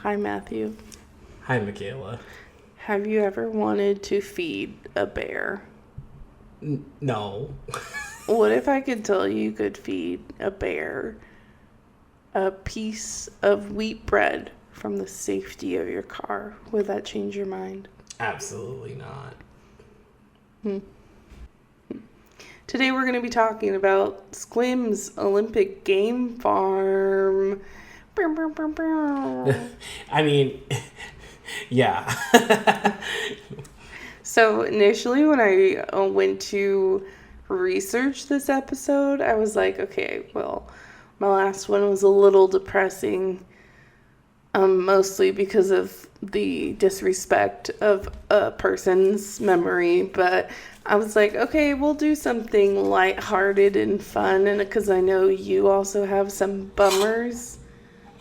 Hi, Matthew. Hi, Michaela. Have you ever wanted to feed a bear? No. What if I could tell you could feed a bear a piece of wheat bread from the safety of your car? Would that change your mind? Absolutely not. Today we're going to be talking about Sequim's Olympic Game Farm. I mean, yeah. So initially when I went to research this episode, I was like, okay, well, my last one was a little depressing, mostly because of the disrespect of a person's memory, but I was like, okay, we'll do something lighthearted and fun, and because I know you also have some bummers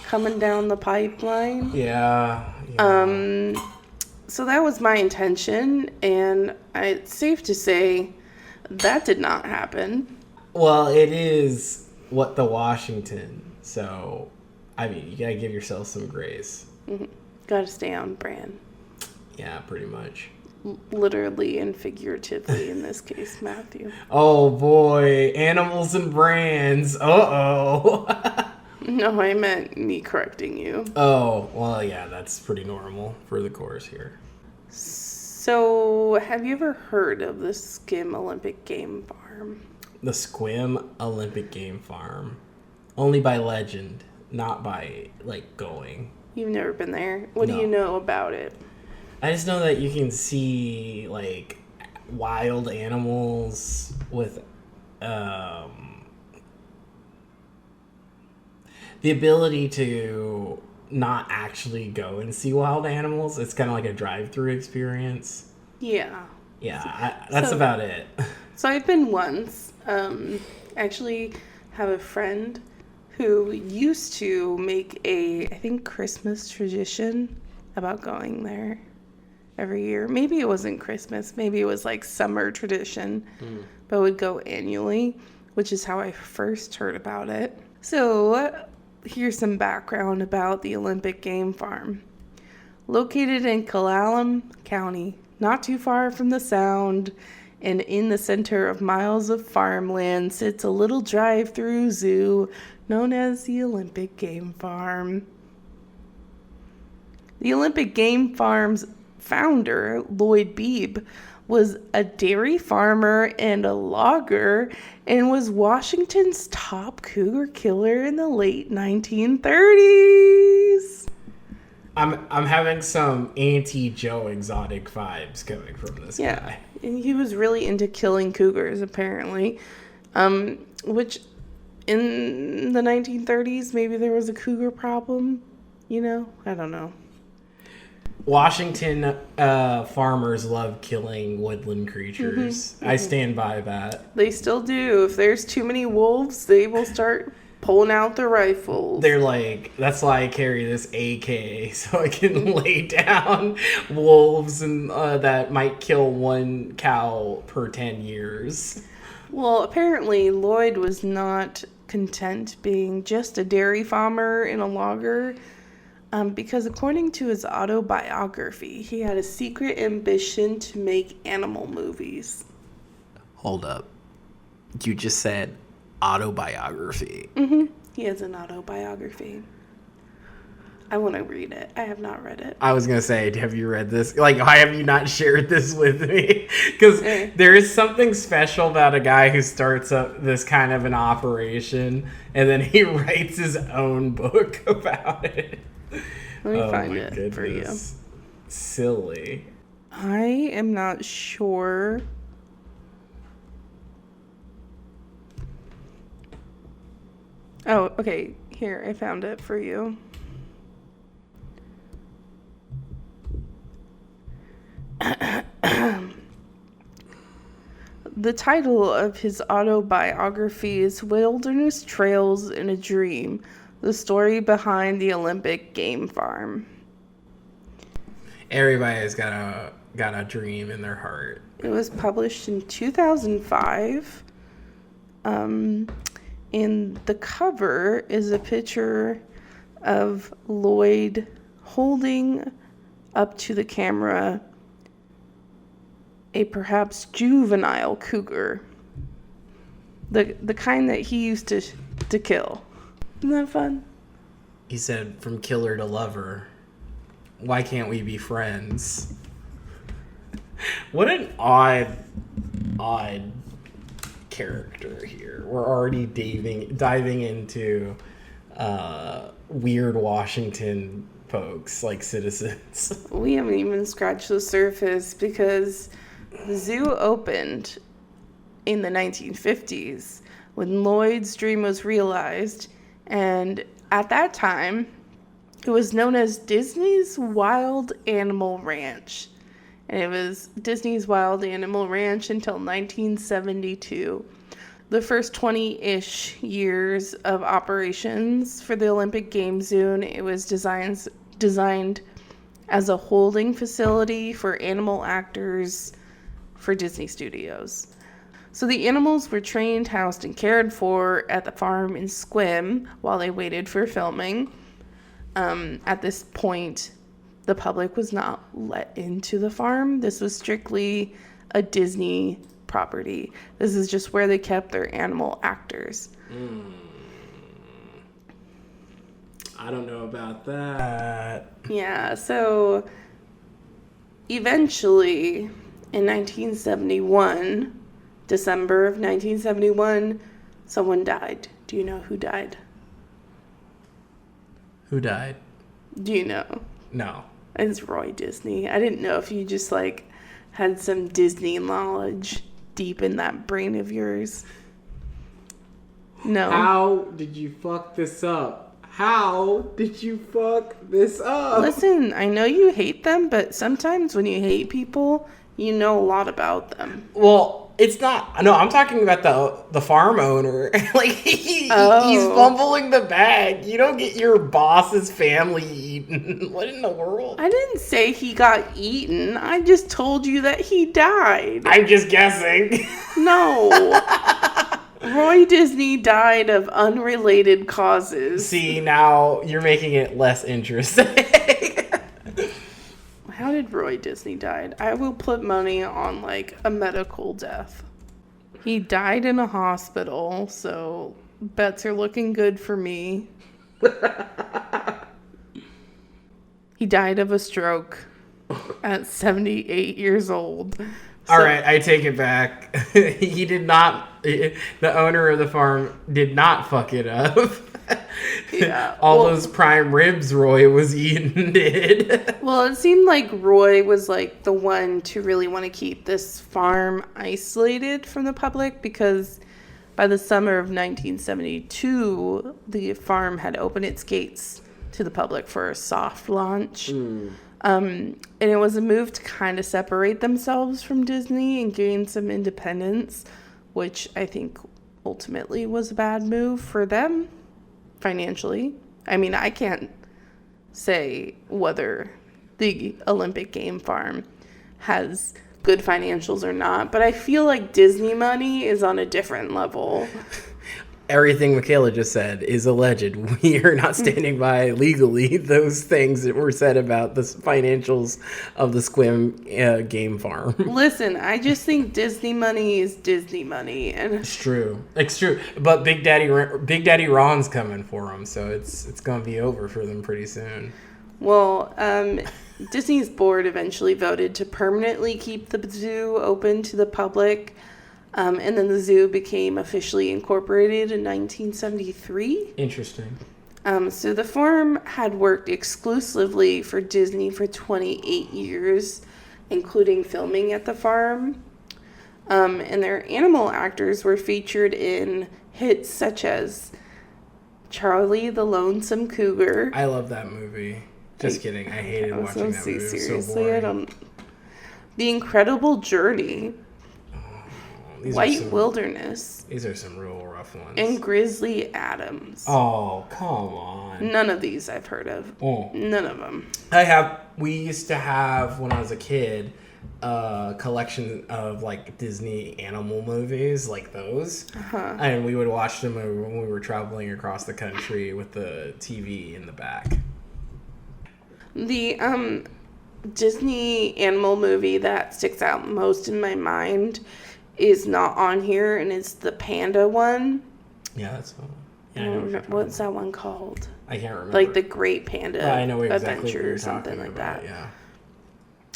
coming down the pipeline. Yeah. So that was my intention, and it's safe to say that did not happen. Well, it is what the Washington, so, I mean, you gotta give yourself some grace. Mm-hmm. Gotta stay on brand. Yeah, pretty much. Literally and figuratively in this case, Matthew. Oh boy, animals and brands. Uh-oh. No, I meant me correcting you. Oh, well, yeah, that's pretty normal for the course here. So, have you ever heard of the Sequim Olympic Game Farm? The Sequim Olympic Game Farm. Only by legend, not by, going. You've never been there? What do you know about it? I just know that you can see, wild animals with, the ability to not actually go and see wild animals. It's kind of like a drive-through experience. Yeah. Yeah, that's about it. So I've been once. Actually have a friend who used to make I think, Christmas tradition about going there every year. Maybe it wasn't Christmas. Maybe it was summer tradition, but would go annually, which is how I first heard about it. So here's some background about the Olympic Game Farm. Located in Kalalam County, not too far from the Sound, and in the center of miles of farmland sits a little drive-through zoo known as the Olympic Game Farm. The Olympic Game Farm's founder, Lloyd Beebe, was a dairy farmer and a logger and was Washington's top cougar killer in the late 1930s. I'm having some anti-Joe Exotic vibes coming from this guy. And he was really into killing cougars, apparently, which in the 1930s, maybe there was a cougar problem, I don't know. Washington farmers love killing woodland creatures. Mm-hmm. I stand by that. They still do. If there's too many wolves, they will start pulling out their rifles. They're like, that's why I carry this AK, so I can lay down wolves and that might kill one cow per 10 years. Well, apparently Lloyd was not content being just a dairy farmer and a logger. Because according to his autobiography, he had a secret ambition to make animal movies. Hold up. You just said autobiography. Mm-hmm. He has an autobiography. I want to read it. I have not read it. I was going to say, have you read this? Why have you not shared this with me? Because there is something special about a guy who starts up this kind of an operation and then he writes his own book about it. Let me find it for you. Silly. I am not sure. Oh, okay. Here, I found it for you. The title of his autobiography is Wilderness Trails in a Dream, the story behind the Olympic Game Farm. Everybody's got a dream in their heart. It was published in 2005. And the cover is a picture of Lloyd holding up to the camera a perhaps juvenile cougar. The kind that he used to kill. Isn't that fun? He said, from killer to lover, why can't we be friends? What an odd character here. We're already diving into weird Washington folks, like citizens. We haven't even scratched the surface because the zoo opened in the 1950s when Lloyd's dream was realized, and at that time it was known as Disney's Wild Animal Ranch, and it was Disney's Wild Animal Ranch until 1972. The first 20-ish years of operations for the Olympic Game Zoo, it was designed as a holding facility for animal actors for Disney Studios. So the animals were trained, housed, and cared for at the farm in Sequim while they waited for filming. At this point, the public was not let into the farm. This was strictly a Disney property. This is just where they kept their animal actors. I don't know about that. Yeah, so eventually in 1971, December of 1971, someone died. Do you know who died? Who died? Do you know? No. It's Roy Disney. I didn't know if you just had some Disney knowledge deep in that brain of yours. No. How did you fuck this up? How did you fuck this up? Listen, I know you hate them, but sometimes when you hate people, you know a lot about them. Well, it's not. No, I'm talking about the farm owner. He's fumbling the bag. You don't get your boss's family eaten. What in the world? I didn't say he got eaten. I just told you that he died. I'm just guessing. No. Roy Disney died of unrelated causes. See, now you're making it less interesting. How did Roy Disney die? I will put money on a medical death. He died in a hospital, so bets are looking good for me. He died of a stroke at 78 years old. All right, I take it back. He did not. The owner of the farm did not fuck it up. Yeah. Those prime ribs Roy was eating did. Well, it seemed like Roy was the one to really want to keep this farm isolated from the public, because by the summer of 1972, the farm had opened its gates to the public for a soft launch. And it was a move to kind of separate themselves from Disney and gain some independence, which I think ultimately was a bad move for them financially. I mean, I can't say whether the Olympic Game Farm has good financials or not, but I feel like Disney money is on a different level. Everything Michaela just said is alleged. We are not standing by legally those things that were said about the financials of the Sequim game farm. Listen, I just think Disney money is Disney money, and It's true. But Big Daddy Ron's coming for them, so it's gonna be over for them pretty soon. Well, Disney's board eventually voted to permanently keep the zoo open to the public. And then the zoo became officially incorporated in 1973. Interesting. So the farm had worked exclusively for Disney for 28 years, including filming at the farm. And their animal actors were featured in hits such as Charlie the Lonesome Cougar. I love that movie. Just kidding. I hated watching that movie. It was so boring. The Incredible Journey. White Wilderness. These are some real rough ones. And Grizzly Adams. Oh, come on. None of these I've heard of. Oh. None of them. We used to have, when I was a kid, a collection of Disney animal movies like those. Uh-huh. And we would watch them when we were traveling across the country with the TV in the back. The Disney animal movie that sticks out most in my mind is not on here, and it's the panda one. Yeah, that's fun. Yeah, I don't remember, what's that one called? I can't remember. Like the Great Panda I know exactly Adventure or something like about, that. Yeah.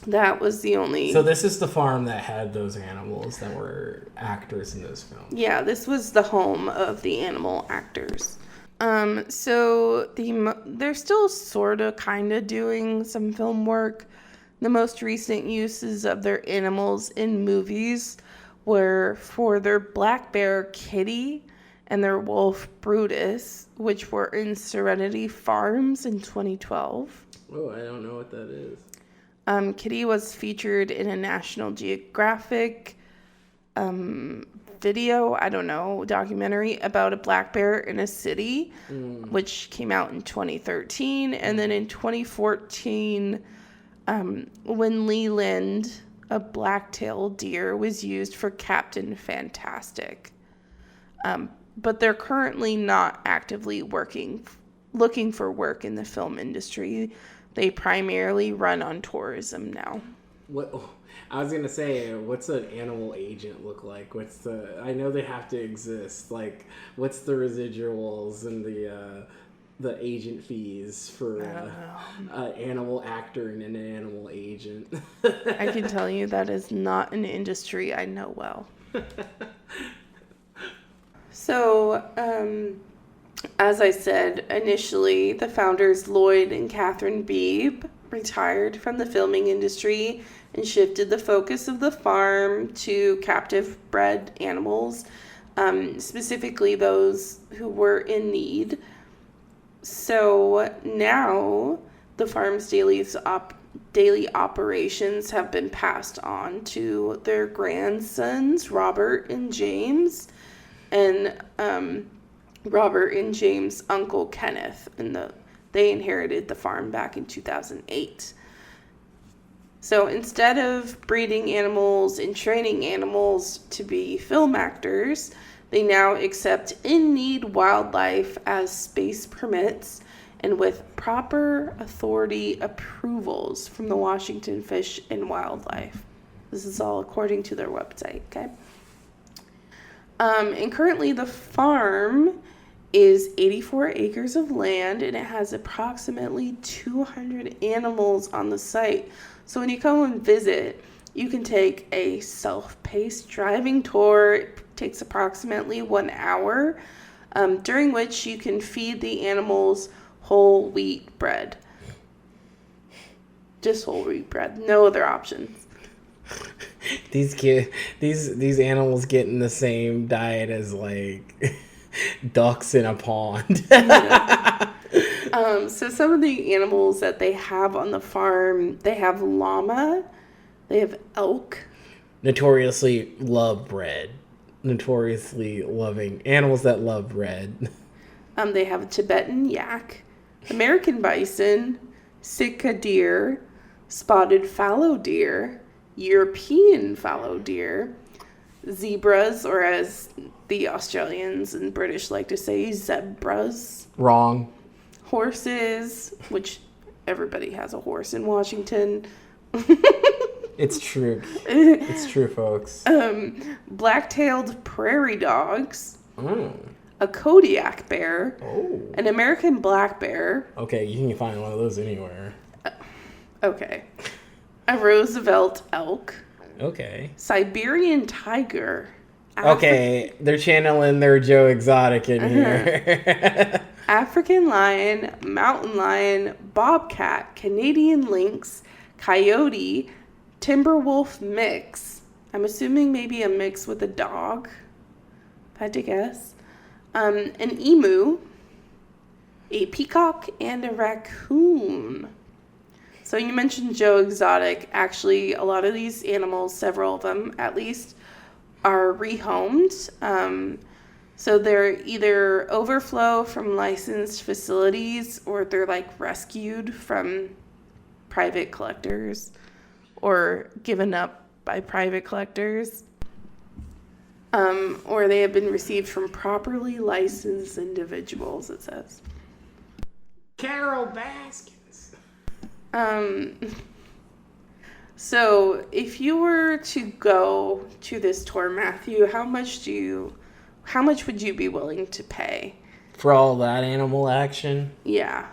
That was the only... So this is the farm that had those animals that were actors in this film. Yeah, this was the home of the animal actors. So they're still sort of kind of doing some film work. The most recent uses of their animals in movies were for their black bear Kitty and their wolf Brutus, which were in Serenity Farms in 2012. Oh, I don't know what that is. Kitty was featured in a National Geographic documentary about a black bear in a city, which came out in 2013. And then in 2014, when Leland, a black-tailed deer, was used for Captain Fantastic. But they're currently not actively looking for work in the film industry. They primarily run on tourism now. What I was gonna say, what's an animal agent look like? I know they have to exist. Like, what's the residuals and the agent fees for an animal actor and an animal agent? I can tell you that is not an industry I know well. So, as I said, initially, the founders Lloyd and Catherine Beebe retired from the filming industry and shifted the focus of the farm to captive bred animals, specifically those who were in need. So now the farm's daily operations have been passed on to their grandsons, Robert and James, and Robert and James' uncle Kenneth, and they inherited the farm back in 2008. So instead of breeding animals and training animals to be film actors, they now accept in-need wildlife as space permits and with proper authority approvals from the Washington Fish and Wildlife. This is all according to their website, okay? And currently the farm is 84 acres of land, and it has approximately 200 animals on the site. So when you come and visit, you can take a self-paced driving tour. It takes approximately 1 hour, during which you can feed the animals whole wheat bread. Just whole wheat bread, no other options. These animals getting the same diet as like ducks in a pond. So some of the animals that they have on the farm, they have llama, they have elk. Notoriously love bread. Notoriously loving animals that love bread. They have a Tibetan yak, American bison, Sitka deer, spotted fallow deer, European fallow deer, zebras, or as the Australians and British like to say, zebras. Wrong. Horses, which everybody has a horse in Washington. It's true. It's true, folks. Black-tailed prairie dogs. Mm. A Kodiak bear. Oh. An American black bear. Okay, you can find one of those anywhere. Okay. A Roosevelt elk. Okay. Siberian tiger. Okay, they're channeling their Joe Exotic in here. African lion, mountain lion, bobcat, Canadian lynx, coyote, timber wolf mix. I'm assuming maybe a mix with a dog, if I had to guess. An emu, a peacock, and a raccoon. So you mentioned Joe Exotic. Actually, a lot of these animals, several of them at least, are rehomed. So they're either overflow from licensed facilities, or they're like rescued from private collectors or given up by private collectors. Or they have been received from properly licensed individuals, it says. Carol Baskins. Um, so if you were to go to this tour, Matthew, how much would you be willing to pay? For all that animal action? Yeah.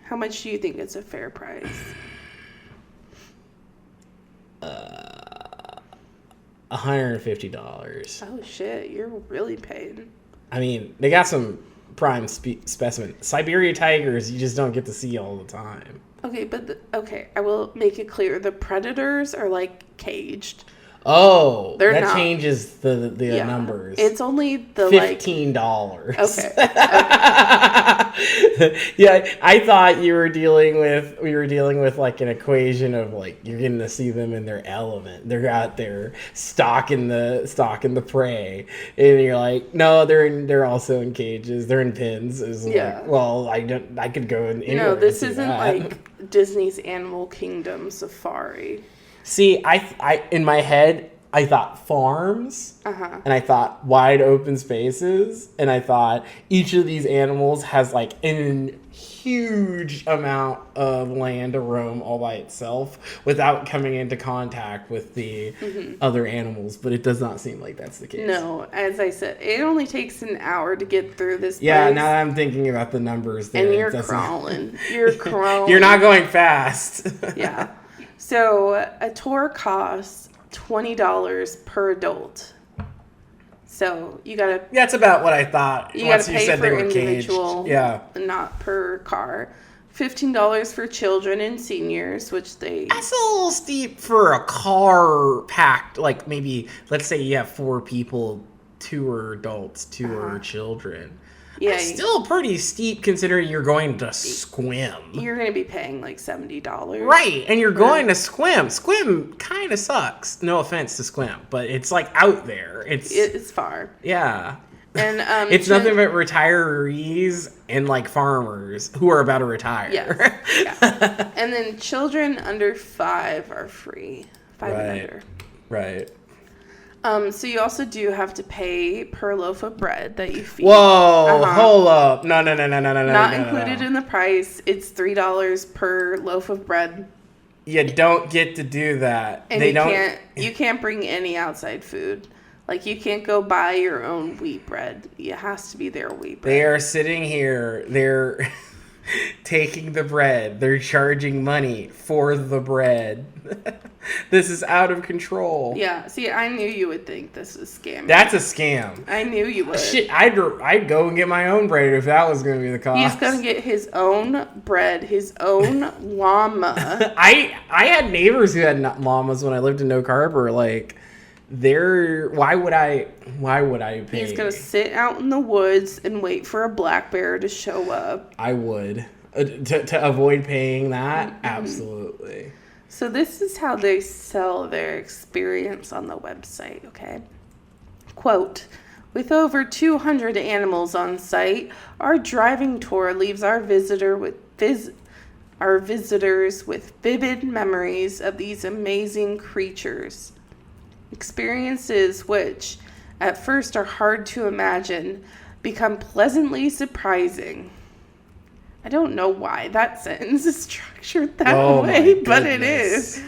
How much do you think is a fair price? $150. Oh shit, you're really paying. I mean, they got some prime specimen. Siberia tigers, you just don't get to see all the time. Okay, but I will make it clear. The predators are like caged. Oh, They're that not. changes the numbers. It's only the $15. Okay. Yeah, I thought we were dealing with like an equation of like you're getting to see them in their element. They're out there stalking the prey, and you're like, no, they're also in cages. They're in pens. Yeah. Like, well, I could go in. No, this isn't like Disney's Animal Kingdom Safari. See, I in my head, I thought farms, and I thought wide open spaces, and I thought each of these animals has like a huge amount of land to roam all by itself without coming into contact with the other animals. But it does not seem like that's the case. No, as I said, it only takes an hour to get through this place. Yeah, now that I'm thinking about the numbers there. And you're crawling. You're crawling. You're not going fast. Yeah. So a tour costs $20 per adult. So you gotta. That's about what I thought. You once gotta you pay said for they were individual, caged. Yeah, not per car. $15 for children and seniors, which they. That's a little steep for a car packed. Like maybe, let's say you have 4 people, 2 are adults, 2 are children. Yeah, That's still pretty steep considering you're going to Sequim. You're going to be paying like $70. Right, and you're going to Sequim. Sequim kind of sucks. No offense to Sequim, but it's like out there. It's far. Yeah. And it's nothing but retirees and like farmers who are about to retire. Yes. Yeah. And then children under 5 are free. 5 and under. Right. So you also do have to pay per loaf of bread that you feed. Whoa, hold up. No. Not included in the price. It's $3 per loaf of bread. You don't get to do that. And you can't bring any outside food. Like, you can't go buy your own wheat bread. It has to be their wheat bread. They are sitting here. They're taking the bread. They're charging money for the bread. This is out of control. Yeah. See, I knew you would think this was scamming. That's a scam. I knew you would. Shit, I'd go and get my own bread if that was going to be the cost. He's going to get his own bread, his own llama. I had neighbors who had llamas when I lived in Oak Harbor. Like, why would I pay? He's going to sit out in the woods and wait for a black bear to show up. I would. To avoid paying that? Mm-hmm. Absolutely. So this is how they sell their experience on the website, okay? Quote, with over 200 animals on site, our driving tour leaves our visitors with vivid memories of these amazing creatures. Experiences which, at first, are hard to imagine, become pleasantly surprising. I don't know why that sentence is structured that way, but it is.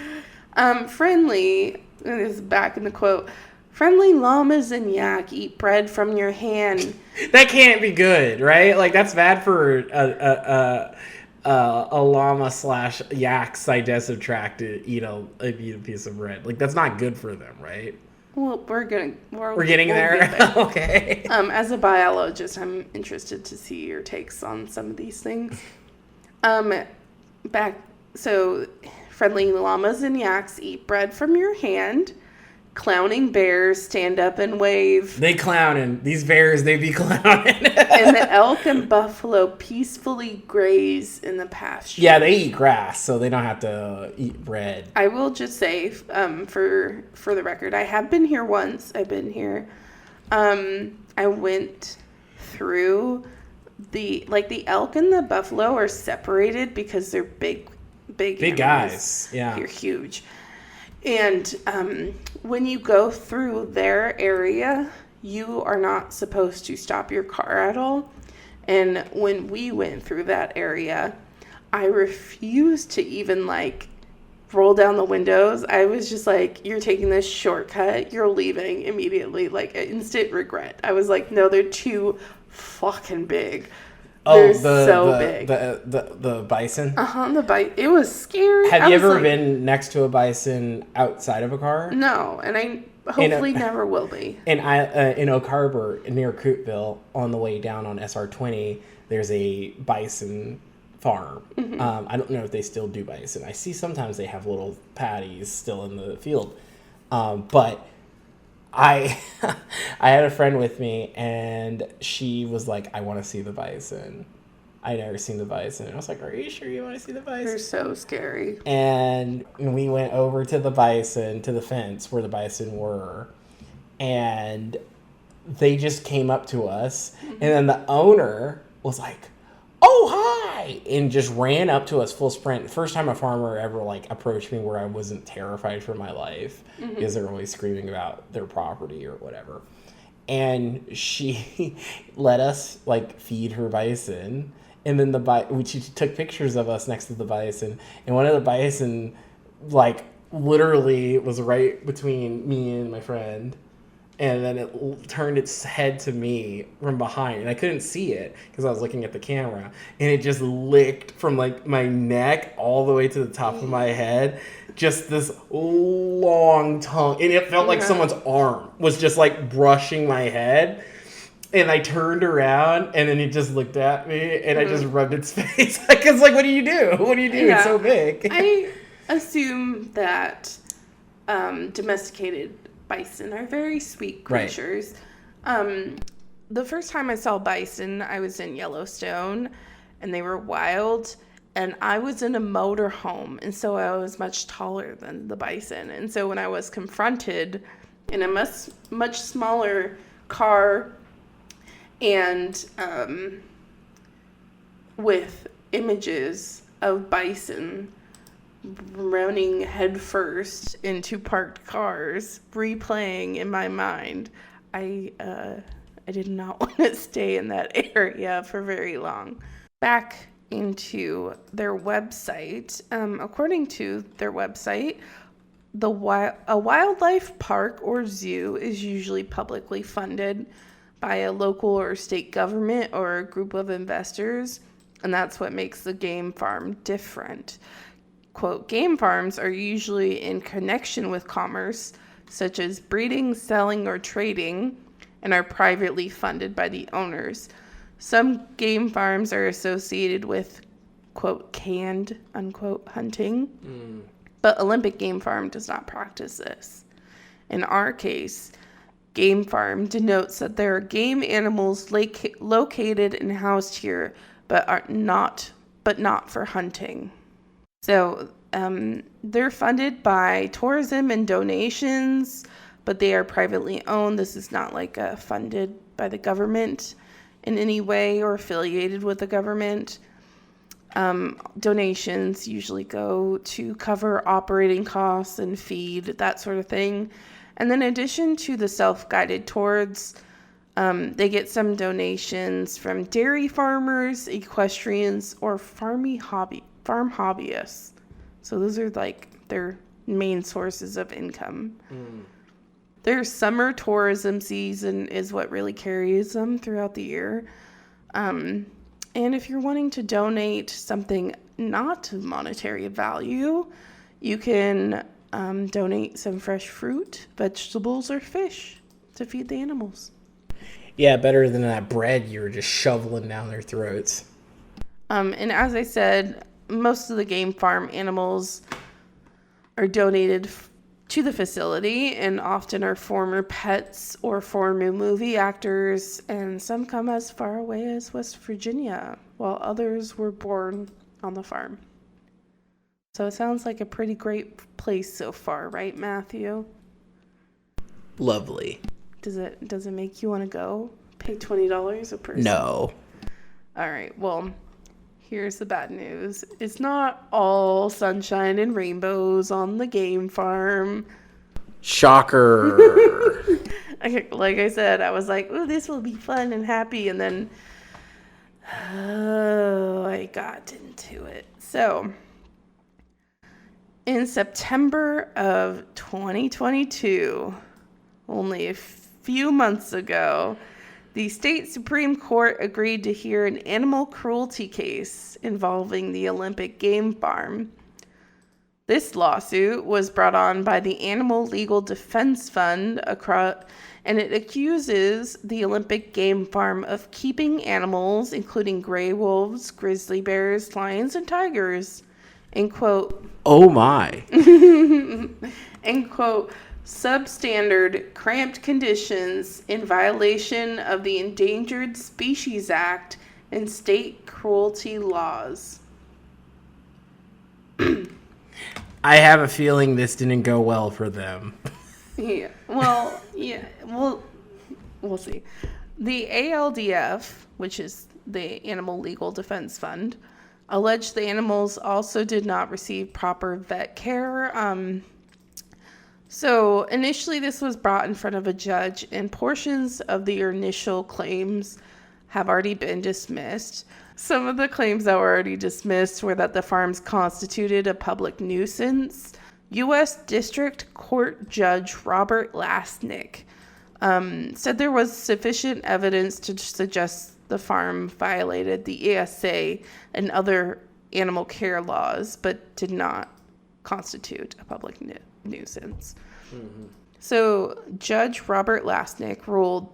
Friendly, and this is back in the quote, friendly llamas and yak eat bread from your hand. That can't be good, right? Like, that's bad for a llama / yak digestive tract to eat a piece of bread. Like, that's not good for them, right? Well, we're getting there. Get there. Okay. As a biologist, I'm interested to see your takes on some of these things. So friendly llamas and yaks eat bread from your hand. Clowning bears stand up and wave. They clowning. These bears, they be clowning. And the elk and buffalo peacefully graze in the pasture. Yeah, they eat grass, so they don't have to eat bread. I will just say, for the record, I have been here once. I've been here. I went through the elk and the buffalo are separated because they're big guys. Yeah, they're huge. And when you go through their area, you are not supposed to stop your car at all. And when we went through that area, I refused to even, like, roll down the windows. I was just like, you're taking this shortcut. You're leaving immediately. Like, instant regret. I was like, no, they're too fucking big. They're so big. The bison? It was scary. Have you ever been next to a bison outside of a car? No, and I hopefully never will be. In Oak Harbor, near Coopville, on the way down on SR20, there's a bison farm. Mm-hmm. I don't know if they still do bison. I see sometimes they have little patties still in the field. But I I had a friend with me, and she was like, I want to see the bison. I'd never seen the bison. And I was like, are you sure you want to see the bison? They're so scary. And we went over to the bison, to the fence where the bison were, and they just came up to us. Mm-hmm. And then the owner was like, oh, hi, and just ran up to us full sprint. First time a farmer ever, like, approached me where I wasn't terrified for my life, mm-hmm. because they're always screaming about their property or whatever. And she let us, like, feed her bison. And then she took pictures of us next to the bison. And one of the bison, like, literally was right between me and my friend. And then it turned its head to me from behind. And I couldn't see it because I was looking at the camera. And it just licked from, like, my neck all the way to the top of my head. Just this long tongue. And it felt like someone's arm was just, like, brushing my head. And I turned around, and then it just looked at me, and I just rubbed its face. Like, it's like, what do you do? What do you do? Yeah. It's so big. I assume that domesticated bison are very sweet creatures. Right. The first time I saw bison, I was in Yellowstone, and they were wild, and I was in a motorhome, and so I was much taller than the bison. And so when I was confronted in a much smaller car and with images of bison running headfirst into parked cars, replaying in my mind, I did not want to stay in that area for very long. Back into their website, according to their website, a wildlife park or zoo is usually publicly funded by a local or state government or a group of investors, and that's what makes the game farm different. Quote, game farms are usually in connection with commerce, such as breeding, selling, or trading, and are privately funded by the owners. Some game farms are associated with, quote, canned, unquote, hunting, but Olympic Game Farm does not practice this. In our case, game farm denotes that there are game animals located and housed here, but not for hunting. So they're funded by tourism and donations, but they are privately owned. This is not like funded by the government in any way or affiliated with the government. Donations usually go to cover operating costs and feed, that sort of thing. And then in addition to the self-guided tours, they get some donations from dairy farmers, equestrians, or farm hobbyists. So those are like their main sources of income. Their summer tourism season is what really carries them throughout the year. And if you're wanting to donate something not of monetary value, you can donate some fresh fruit, vegetables, or fish to feed the animals. Yeah, better than that bread you were just shoveling down their throats. And as I said, most of the game farm animals are donated to the facility and often are former pets or former movie actors, and some come as far away as West Virginia, while others were born on the farm. So it sounds like a pretty great place so far, right, Matthew? Lovely. Does it make you want to go? Pay $20 a person? No. All right, well, here's the bad news. It's not all sunshine and rainbows on the game farm. Shocker. Like I said, I was like, "Ooh, this will be fun and happy," and then Oh, I got into it. So, in September of 2022, only a few months ago, the state Supreme Court agreed to hear an animal cruelty case involving the Olympic Game Farm. This lawsuit was brought on by the Animal Legal Defense Fund, and it accuses the Olympic Game Farm of keeping animals, including gray wolves, grizzly bears, lions, and tigers, in quote, oh my, in quote, substandard, cramped conditions in violation of the Endangered Species Act and state cruelty laws. I have a feeling this didn't go well for them. Yeah, we'll see. The ALDF, which is the Animal Legal Defense Fund, alleged the animals also did not receive proper vet care. So initially this was brought in front of a judge, and portions of the initial claims have already been dismissed. Some of the claims that were already dismissed were that the farms constituted a public nuisance. U.S. District Court Judge Robert Lasnik said there was sufficient evidence to suggest the farm violated the ESA and other animal care laws, but did not constitute a public nuisance. Mm-hmm. So Judge Robert Lasnik ruled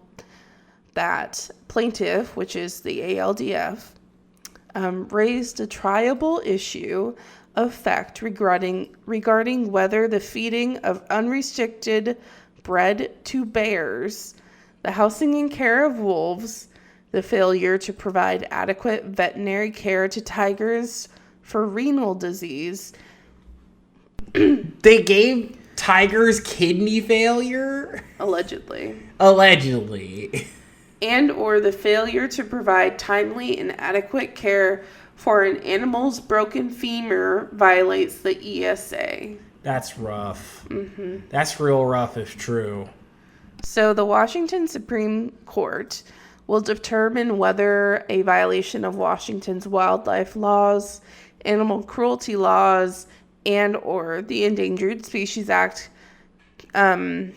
that plaintiff, which is the ALDF, raised a triable issue of fact regarding whether the feeding of unrestricted bread to bears, the housing and care of wolves, the failure to provide adequate veterinary care to tigers for renal disease. They gave tigers kidney failure? Allegedly. And or the failure to provide timely and adequate care for an animal's broken femur violates the ESA. That's rough. Mm-hmm. That's real rough if true. So the Washington Supreme Court will determine whether a violation of Washington's wildlife laws, animal cruelty laws, and or the Endangered Species Act can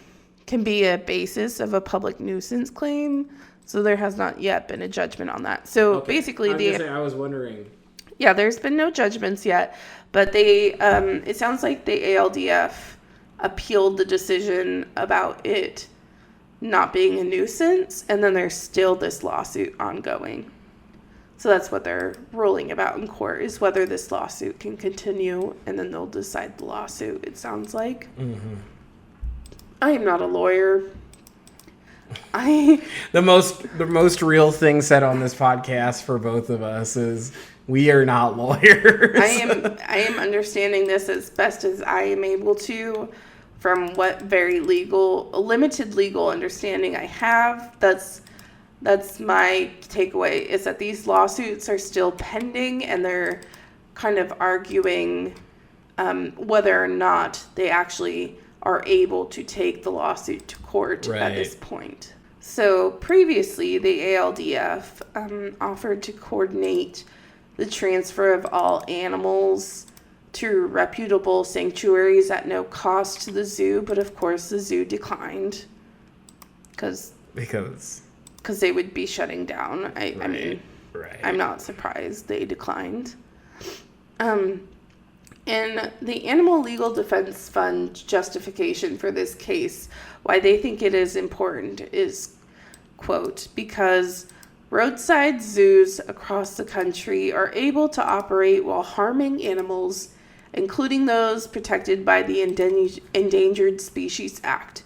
be a basis of a public nuisance claim. So there has not yet been a judgment on that. So basically, I was wondering. Yeah, there's been no judgments yet, but they it sounds like the ALDF appealed the decision about it not being a nuisance, and then there's still this lawsuit ongoing. So that's what they're ruling about in court, is whether this lawsuit can continue, and then they'll decide the lawsuit, it sounds like. Mm-hmm. I am not a lawyer. The most real thing said on this podcast for both of us is we are not lawyers. I am understanding this as best as I am able to from what very limited legal understanding I have. That's my takeaway, is that these lawsuits are still pending, and they're kind of arguing whether or not they actually are able to take the lawsuit to court at this point. So previously, the ALDF offered to coordinate the transfer of all animals to reputable sanctuaries at no cost to the zoo, but of course the zoo declined because they would be shutting down. I mean, I'm not surprised they declined. And the Animal Legal Defense Fund justification for this case, why they think it is important, is, quote, because roadside zoos across the country are able to operate while harming animals, including those protected by the Endangered Species Act,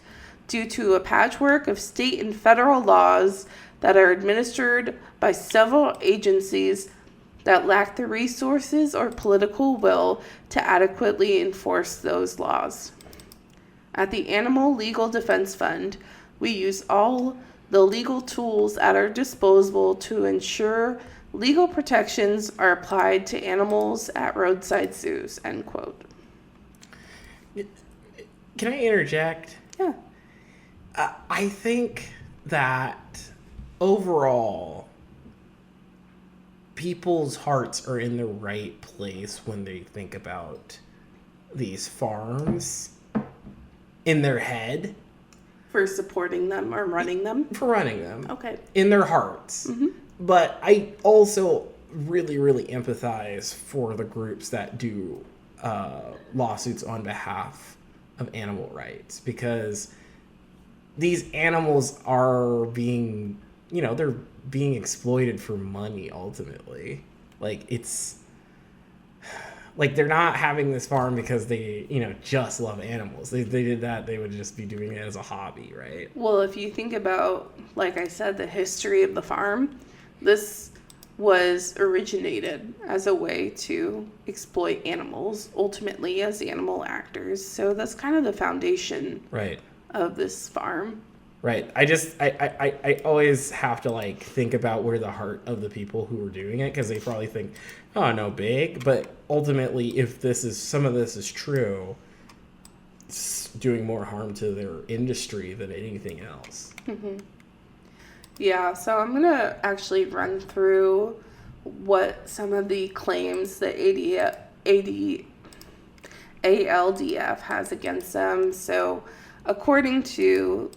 due to a patchwork of state and federal laws that are administered by several agencies that lack the resources or political will to adequately enforce those laws. At the Animal Legal Defense Fund, we use all the legal tools at our disposal to ensure legal protections are applied to animals at roadside zoos, end quote. Can I interject? Yeah. I think that overall, people's hearts are in the right place when they think about these farms in their head. For supporting them or running them? For running them. Okay. In their hearts. Mm-hmm. But I also really, really empathize for the groups that do lawsuits on behalf of animal rights, because these animals are being, they're being exploited for money ultimately. Like, it's like they're not having this farm because they, just love animals. They did that, they would just be doing it as a hobby, right? Well, if you think about, like I said, the history of the farm, this was originated as a way to exploit animals, ultimately as animal actors. So that's kind of the foundation of this farm. Right. I always have to think about where the heart of the people who are doing it, because they probably think, oh, no big. But ultimately, if some of this is true, it's doing more harm to their industry than anything else. Mm-hmm. Yeah, so I'm going to actually run through what some of the claims that ALDF has against them. So according to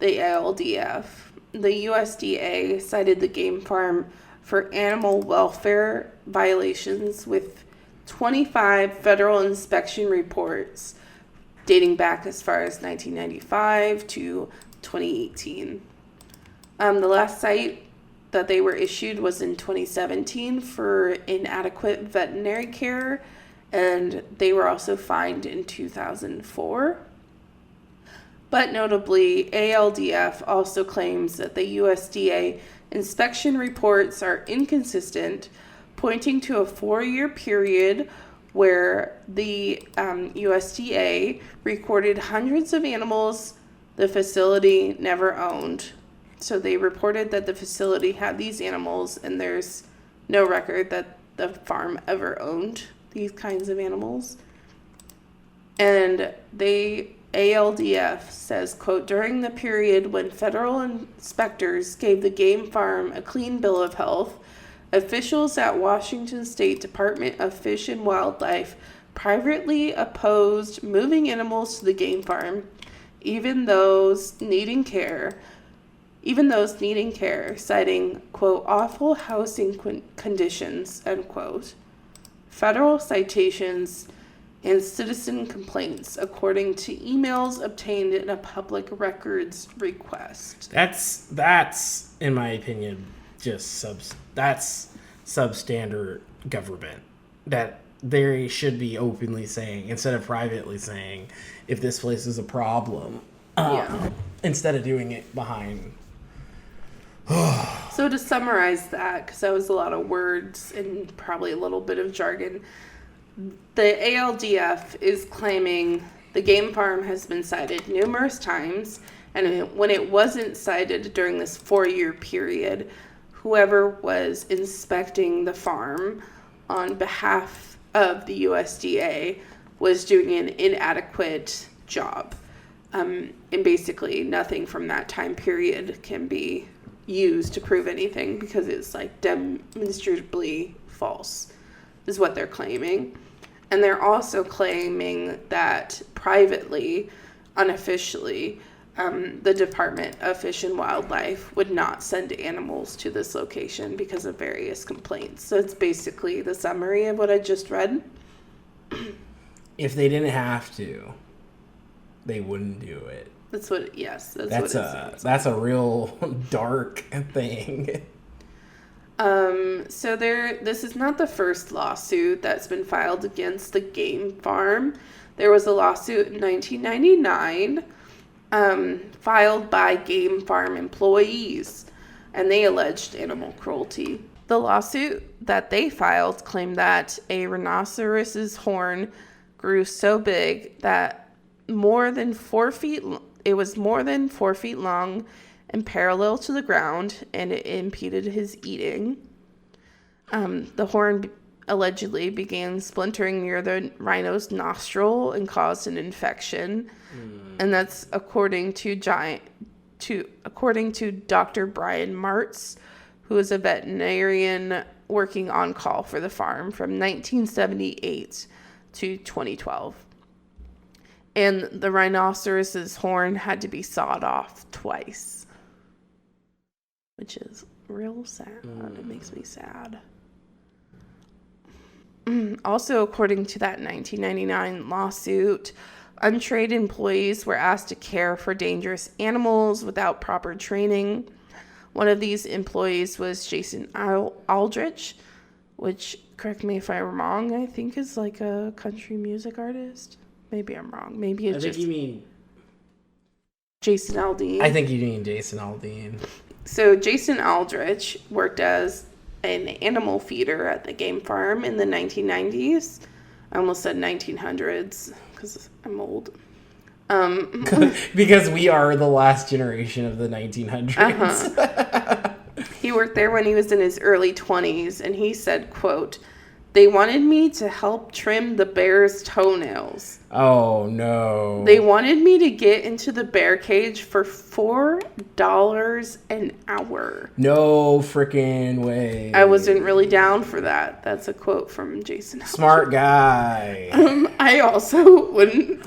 the ALDF, the USDA cited the game farm for animal welfare violations with 25 federal inspection reports dating back as far as 1995 to 2018. The last cite that they were issued was in 2017 for inadequate veterinary care, and they were also fined in 2004. But notably, ALDF also claims that the USDA inspection reports are inconsistent, pointing to a 4-year period where the USDA recorded hundreds of animals the facility never owned. So they reported that the facility had these animals, and there's no record that the farm ever owned these kinds of animals. And ALDF says, quote, during the period when federal inspectors gave the game farm a clean bill of health, officials at Washington State Department of Fish and Wildlife privately opposed moving animals to the game farm, even those needing care, citing, quote, awful housing conditions, end quote. Federal citations and citizen complaints, according to emails obtained in a public records request. That's in my opinion, just substandard government. That they should be openly saying, instead of privately saying, if this place is a problem, instead of doing it behind. So to summarize that, because that was a lot of words and probably a little bit of jargon, the ALDF is claiming the game farm has been cited numerous times, and when it wasn't cited during this 4-year period, whoever was inspecting the farm on behalf of the USDA was doing an inadequate job. And basically nothing from that time period can be used to prove anything, because it's demonstrably false, is what they're claiming. And they're also claiming that privately, unofficially, the Department of Fish and Wildlife would not send animals to this location because of various complaints. So it's basically the summary of what I just read. If they didn't have to, they wouldn't do it. That's what it seems. That's a real dark thing. So this is not the first lawsuit that's been filed against the game farm. There was a lawsuit in 1999 filed by game farm employees, and they alleged animal cruelty. The lawsuit that they filed claimed that a rhinoceros's horn grew so big that it was more than 4 feet long and parallel to the ground, and it impeded his eating. The horn allegedly began splintering near the rhino's nostril and caused an infection. And that's according to Dr. Brian Martz, who is a veterinarian working on call for the farm from 1978 to 2012. And the rhinoceros's horn had to be sawed off twice, which is real sad. It makes me sad. Also, according to that 1999 lawsuit, untrained employees were asked to care for dangerous animals without proper training. One of these employees was Jason Aldrich, which, correct me if I'm wrong, I think is like a country music artist. Maybe I'm wrong. Maybe it's just... you mean... Jason Aldean. I think you mean Jason Aldean. So Jason Aldrich worked as an animal feeder at the game farm in the 1990s. I almost said 1900s because I'm old. Because we are the last generation of the 1900s. He worked there when he was in his early 20s, and he said, quote, "They wanted me to help trim the bear's toenails. Oh, no. They wanted me to get into the bear cage for $4 an hour. No freaking way. I wasn't really down for that." That's a quote from Jason. Smart guy. I also wouldn't.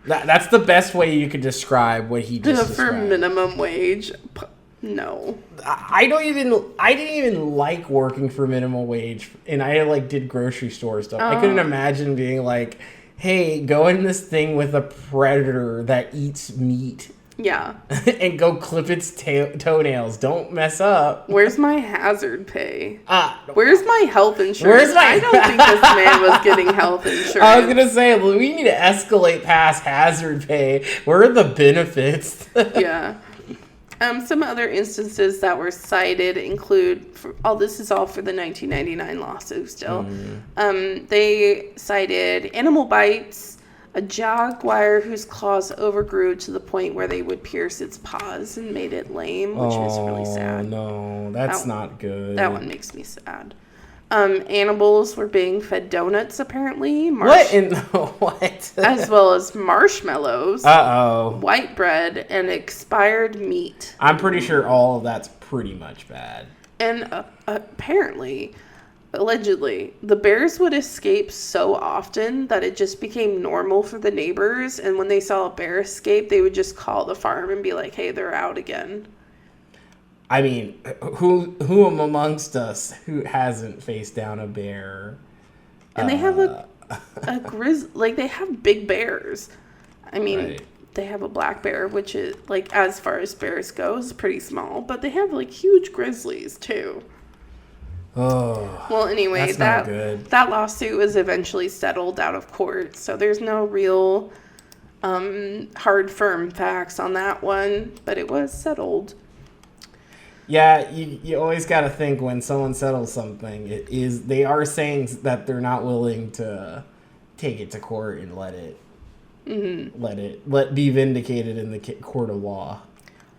That's the best way you could describe what he just For described. minimum wage. No. I didn't even like working for minimum wage, and I did grocery store stuff. I couldn't imagine being like, hey, go in this thing with a predator that eats meat. Yeah. And go clip its toenails. Don't mess up. Where's my hazard pay? Where's my health insurance? Where's my... I don't think this man was getting health insurance. I was going to say, we need to escalate past hazard pay. Where are the benefits? Yeah. Some other instances that were cited include, this is all for the 1999 lawsuit still. They cited animal bites, a jaguar whose claws overgrew to the point where they would pierce its paws and made it lame, which was really sad. No, that's not good. That one makes me sad. Animals were being fed donuts, apparently. What? As well as marshmallows. Uh-oh. White bread, and expired meat. I'm pretty sure all of that's pretty much bad. And apparently, allegedly, the bears would escape so often that it just became normal for the neighbors. And when they saw a bear escape, they would just call the farm and be like, hey, they're out again. I mean, who amongst us who hasn't faced down a bear? And they have a they have big bears. I mean, right. They have a black bear, which is, as far as bears go, is pretty small. But they have, huge grizzlies, too. Oh. Well, anyway, that's not good. That lawsuit was eventually settled out of court. So there's no real hard, firm facts on that one. But it was settled. Yeah, you always got to think when someone settles something, they are saying that they're not willing to take it to court and let it be vindicated in the court of law.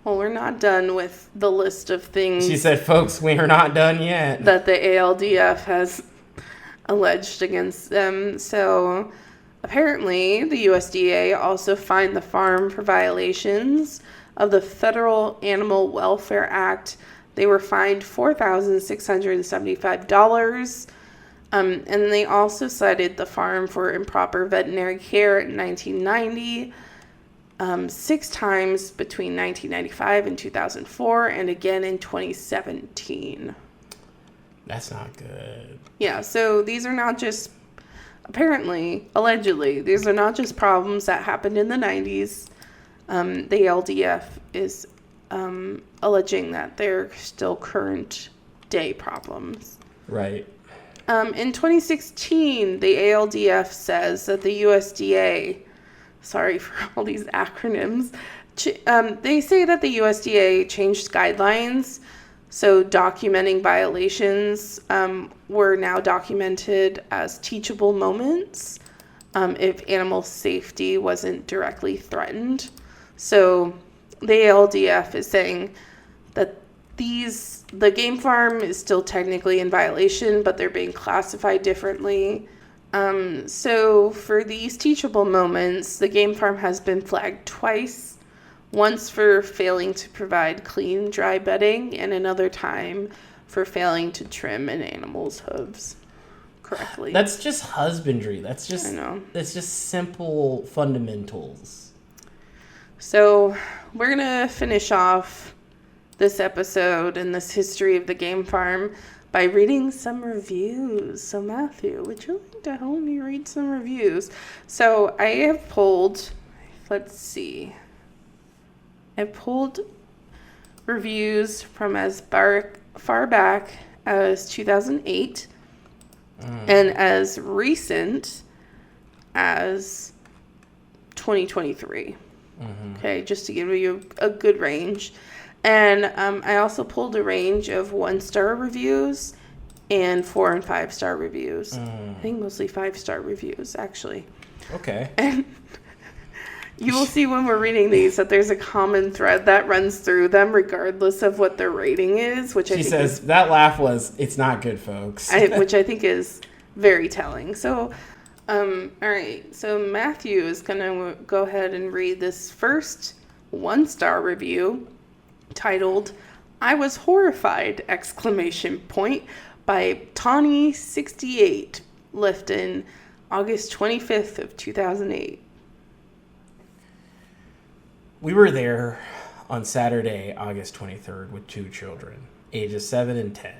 Well, we're not done with the list of things. She said, folks, we are not done yet. That the ALDF has alleged against them. So apparently the USDA also fined the farm for violations of the Federal Animal Welfare Act. They were fined $4,675. And they also cited the farm for improper veterinary care in 1990, 6 times between 1995 and 2004, and again in 2017. That's not good. Yeah, so these are not just, allegedly, these are not just problems that happened in the 90s. The LDF is alleging that they're still current day problems. Right. In 2016, the ALDF says that the USDA, sorry for all these acronyms, they say that the USDA changed guidelines, so documenting violations were now documented as teachable moments if animal safety wasn't directly threatened. So the ALDF is saying that the game farm is still technically in violation, but they're being classified differently. So for these teachable moments, the game farm has been flagged twice. Once for failing to provide clean, dry bedding, and another time for failing to trim an animal's hooves correctly. That's just husbandry. That's I know. That's just simple fundamentals. So we're going to finish off this episode and this history of the game farm by reading some reviews. So Matthew, would you like to help me read some reviews? So I have pulled, let's see. I pulled reviews from as far back as 2008 and as recent as 2023. Okay, just to give you a good range. And I also pulled a range of 1-star reviews and 4 and 5-star reviews. I think mostly 5-star reviews, actually. Okay. And you will see when we're reading these that there's a common thread that runs through them regardless of what their rating is, which I think says, that laugh was, it's not good, folks. which I think is very telling. So, all right. So Matthew is going to go ahead and read this first 1-star review titled, "I was horrified!" by Tawny68, left in August 25th of 2008. We were there on Saturday, August 23rd, with 2 children, ages 7 and 10.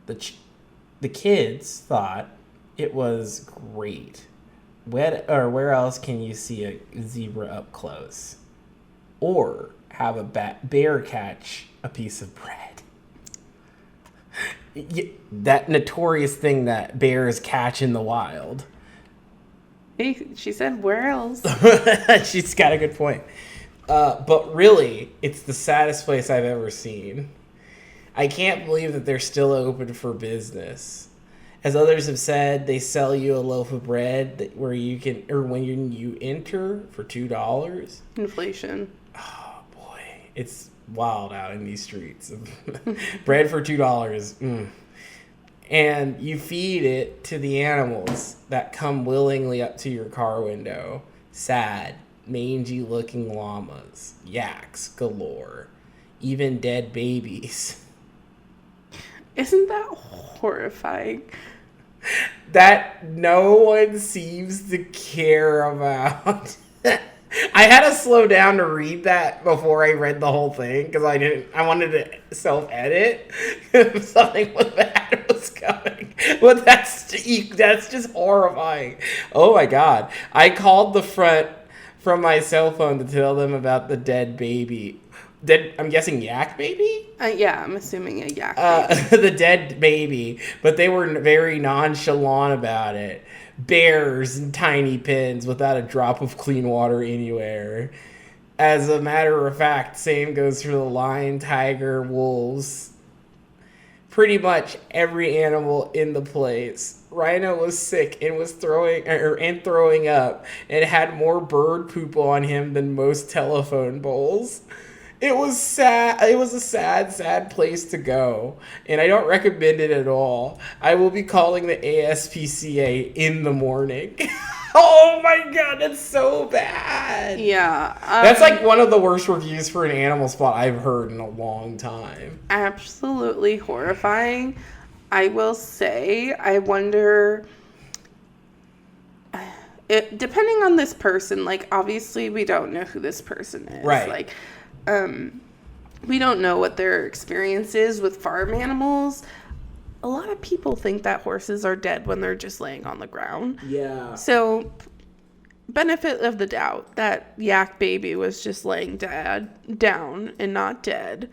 The kids thought it was great. Where else can you see a zebra up close? Or have a bear catch a piece of bread. That notorious thing that bears catch in the wild. Hey, she said, where else? She's got a good point. But really, it's the saddest place I've ever seen. I can't believe that they're still open for business. As others have said, they sell you a loaf of bread where you can, or when you enter for $2. Inflation. Oh boy, it's wild out in these streets. Bread for $2. And you feed it to the animals that come willingly up to your car window. Sad, mangy-looking llamas, yaks galore, even dead babies. Isn't that horrifying? That no one seems to care about. I had to slow down to read that before I read the whole thing because I wanted to self-edit if something bad was coming. But that's just horrifying. Oh my God. I called the front from my cell phone to tell them about the dead baby. I'm guessing yak baby? Yeah, I'm assuming a yak baby. The dead baby. But they were very nonchalant about it. Bears and tiny pens without a drop of clean water anywhere. As a matter of fact, same goes for the lion, tiger, wolves. Pretty much every animal in the place. Rhino was sick and was throwing up and had more bird poop on him than most telephone poles. It was sad. It was a sad, sad place to go, and I don't recommend it at all. I will be calling the ASPCA in the morning. Oh my God, that's so bad. Yeah. That's like one of the worst reviews for an animal spot I've heard in a long time. Absolutely horrifying. I will say, I wonder, depending on this person, like, obviously we don't know who this person is. Right. Like, we don't know what their experience is with farm animals. A lot of people think that horses are dead when they're just laying on the ground. Yeah. So, benefit of the doubt, that yak baby was just laying down and not dead.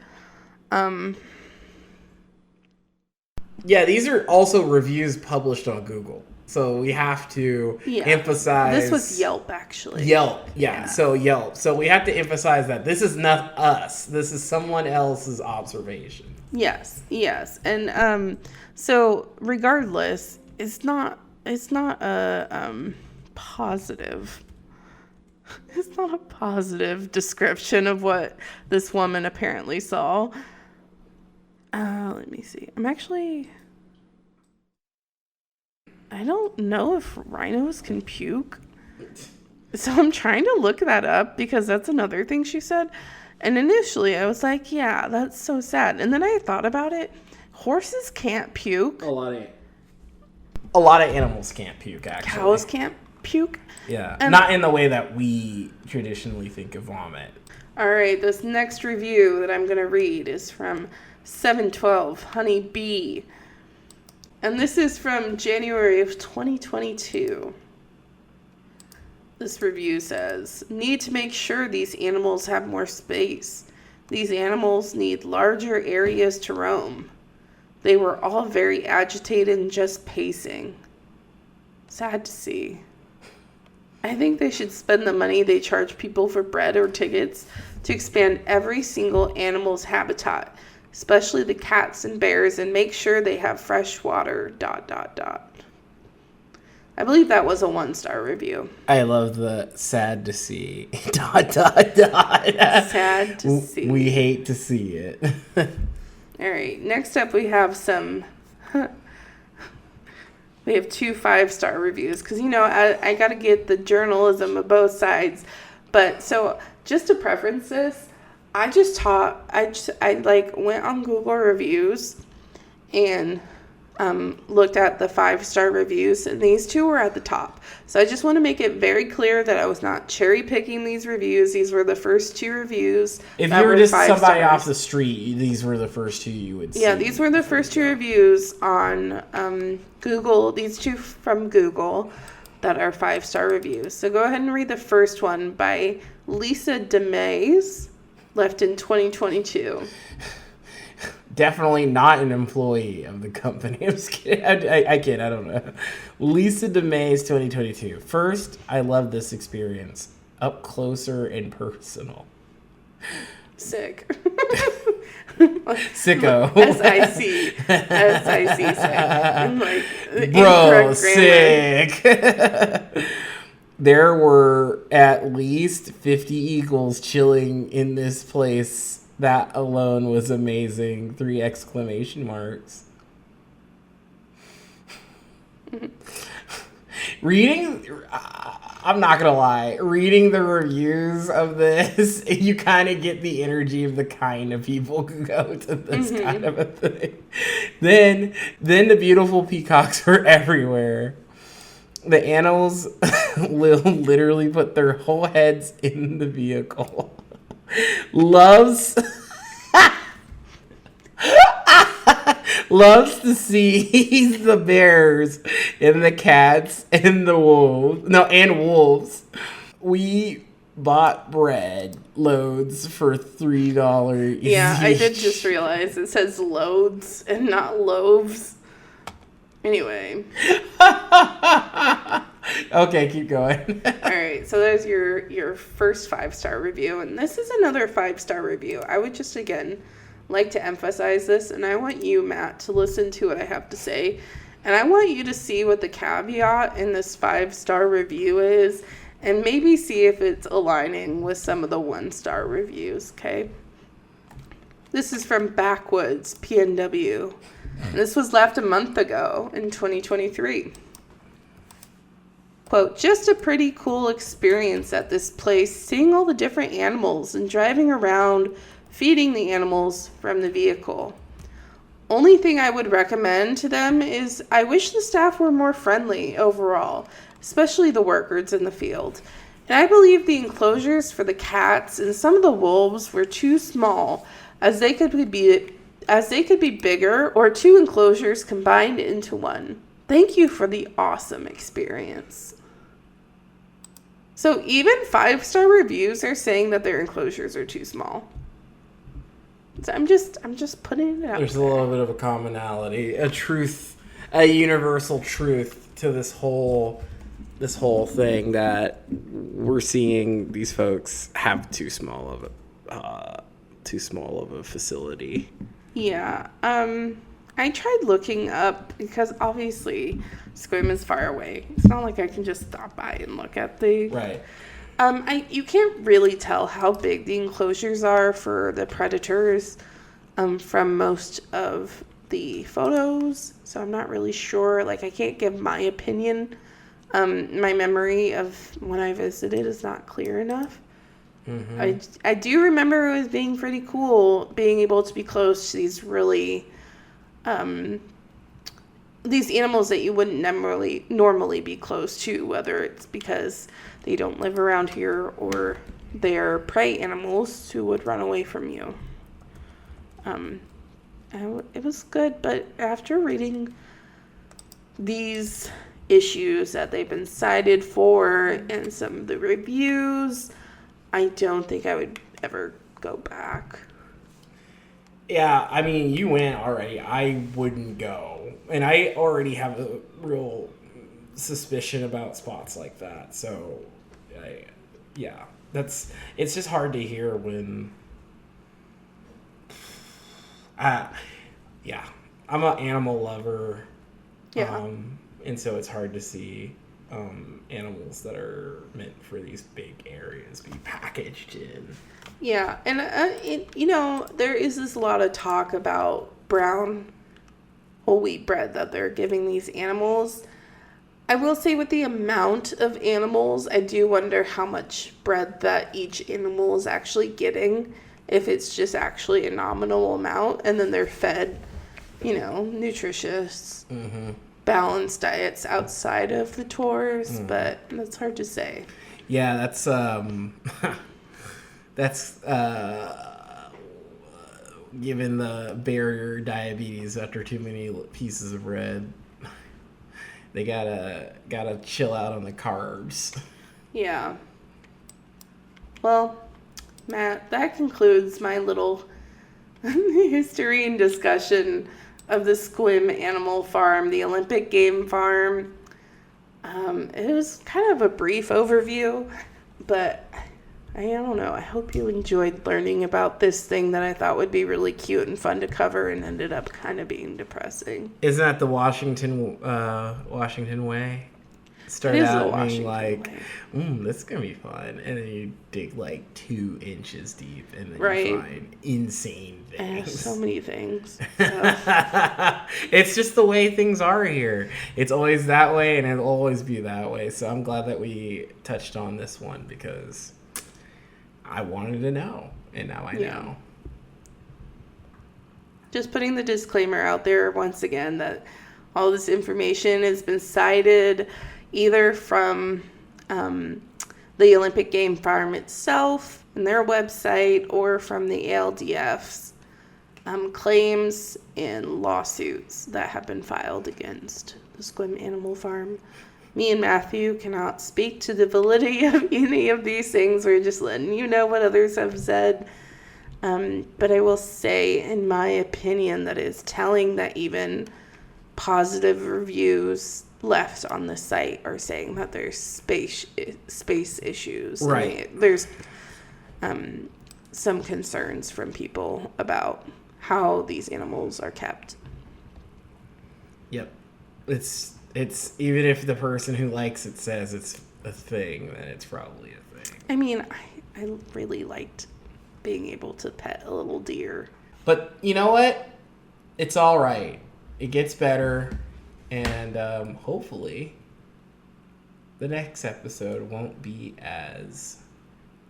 Yeah, these are also reviews published on Google. So we have to emphasize... This was Yelp, actually. Yelp, yeah. So Yelp. So we have to emphasize that this is not us. This is someone else's observation. Yes. And so regardless, it's not a positive... It's not a positive description of what this woman apparently saw. Let me see. I don't know if rhinos can puke. So I'm trying to look that up because that's another thing she said. And initially I was like, yeah, that's so sad. And then I thought about it. Horses can't puke. A lot of animals can't puke, actually. Cows can't puke. Yeah. And not in the way that we traditionally think of vomit. all right, this next review that I'm going to read is from 712 Honey Bee. And this is from January of 2022. This review says, need to make sure these animals have more space. These animals need larger areas to roam. They were all very agitated and just pacing. Sad to see. I think they should spend the money they charge people for bread or tickets to expand every single animal's habitat, especially the cats and bears, and make sure they have fresh water, ... I believe that was a 1-star review. I love the sad to see. ... Sad to see. We hate to see it. All right, next up we have some... we have 2 5-star reviews because, you know, I got to get the journalism of both sides. But so just to preference this, I went on Google reviews and looked at the 5-star reviews, and these 2 were at the top. So I just want to make it very clear that I was not cherry picking these reviews. These were the first 2 reviews. If you were just somebody off the street, these were the first 2 you would see. Yeah, these were the first 2 reviews on Google. These 2 from Google that are 5-star reviews. So go ahead and read the first one by Lisa DeMays, left in 2022. Definitely not an employee of the company. I'm just kidding. I kid. I don't know. Lisa DeMays, 2022. First, I love this experience. Up closer and personal. Sick. Sicko. SIC. SIC sick. I'm like, bro, sick. There were at least 50 eagles chilling in this place. That alone was amazing. 3 exclamation marks. I'm not gonna lie, reading the reviews of this, you kind of get the energy of the kind of people who go to this kind of a thing. Then the beautiful peacocks were everywhere. The animals will literally put their whole heads in the vehicle. Loves to see the bears and the cats and the wolves. No, and wolves. We bought bread loads for $3 each. Yeah, I did just realize it says loads and not loaves. Anyway. Okay, keep going. All right, so there's your first 5-star review, and this is another 5-star review. I would just, again, like to emphasize this, and I want you, Matt, to listen to what I have to say, and I want you to see what the caveat in this 5-star review is, and maybe see if it's aligning with some of the 1-star reviews, okay? This is from Backwoods, PNW, and this was left a month ago in 2023. Quote, just a pretty cool experience at this place, seeing all the different animals and driving around, feeding the animals from the vehicle. Only thing I would recommend to them is I wish the staff were more friendly overall, especially the workers in the field. And I believe the enclosures for the cats and some of the wolves were too small, as they could be bigger, or 2 enclosures combined into one. Thank you for the awesome experience. So even 5-star reviews are saying that their enclosures are too small. So I'm just putting it out There's there. a little bit of a commonality, a universal truth to this whole thing, that we're seeing these folks have too small of a facility. Yeah. I tried looking up, because obviously Sequim is far away. It's not like I can just stop by and look at the... Right. You can't really tell how big the enclosures are for the predators from most of the photos, so I'm not really sure. Like, I can't give my opinion. My memory of when I visited is not clear enough. Mm-hmm. I do remember it was being pretty cool, being able to be close to these really, these animals that you wouldn't normally be close to, whether it's because they don't live around here or they're prey animals who would run away from you. It was good, but after reading these issues that they've been cited for and some of the reviews, I don't think I would ever go back. Yeah, I mean, you went already. I wouldn't go. And I already have a real suspicion about spots like that. So, it's just hard to hear when... I'm an animal lover. Yeah. And so it's hard to see animals that are meant for these big areas be packaged in. Yeah, and there is this lot of talk about brown whole wheat bread that they're giving these animals. I will say with the amount of animals, I do wonder how much bread that each animal is actually getting, if it's just actually a nominal amount, and then they're fed, nutritious, balanced diets outside of the tours, but that's hard to say. Yeah, that's given the barrier diabetes after too many pieces of bread, they gotta chill out on the carbs. Yeah. Well, Matt, that concludes my little history and discussion of the Sequim Animal Farm, the Olympic Game Farm. It was kind of a brief overview, but I don't know. I hope you enjoyed learning about this thing that I thought would be really cute and fun to cover and ended up kind of being depressing. Isn't that the Washington way? Start out being like, this is going to be fun. And then you dig like 2 inches deep and then you find insane things. So many things. It's just the way things are here. It's always that way and it'll always be that way. So I'm glad that we touched on this one because I wanted to know. And now I know. Just putting the disclaimer out there once again that all this information has been cited either from the Olympic Game Farm itself and their website or from the ALDF's claims and lawsuits that have been filed against the Sequim Animal Farm. Me and Matthew cannot speak to the validity of any of these things. We're just letting you know what others have said. But I will say, in my opinion, that is telling that even positive reviews left on the site are saying that there's space issues. Right. There's some concerns from people about how these animals are kept. Yep. It's even if the person who likes it says it's a thing, then it's probably a thing. I mean, I really liked being able to pet a little deer. But you know what? It's all right. It gets better. And hopefully the next episode won't be as...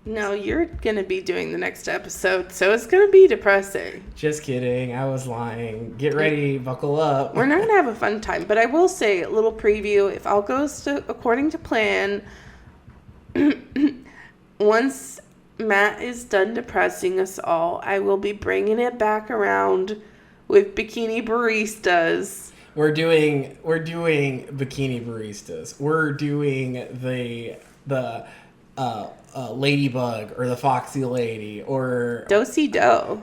No, you're going to be doing the next episode, so it's going to be depressing. Just kidding. I was lying. Get ready. Buckle up. We're not going to have a fun time, but I will say a little preview. If all goes according to plan, once Matt is done depressing us all, I will be bringing it back around with Bikini Baristas. We're doing bikini baristas. We're doing the ladybug or the foxy lady or do-si-do.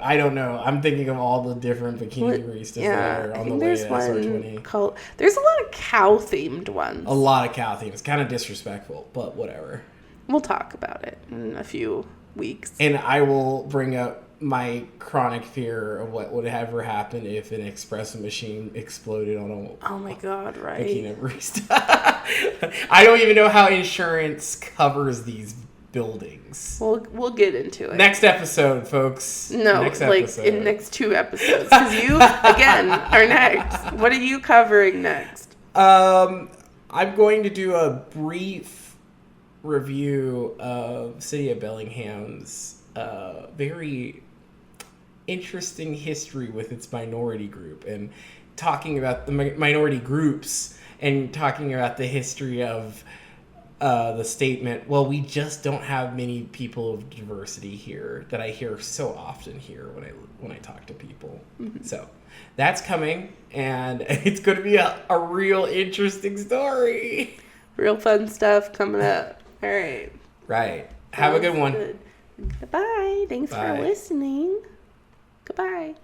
I don't know. I'm thinking of all the different bikini baristas that are on the way to SR20. There's a lot of cow themed ones. A lot of cow themes. Kind of disrespectful, but whatever. We'll talk about it in a few weeks. And I will bring up my chronic fear of what would ever happen if an espresso machine exploded on a bikini barista. I don't even know how insurance covers these buildings. We'll get into it. Next episode, folks. No, in next 2 episodes. Because you, again, are next. What are you covering next? I'm going to do a brief review of City of Bellingham's very interesting history with its minority group, and talking about the minority groups, and talking about the history of the statement, well, we just don't have many people of diversity here, that I hear so often here when I talk to people. Mm-hmm. So that's coming, and it's going to be a real interesting story. Real fun stuff coming up. All right. Right. Have a good one. Good. Goodbye. Thanks for listening. Goodbye.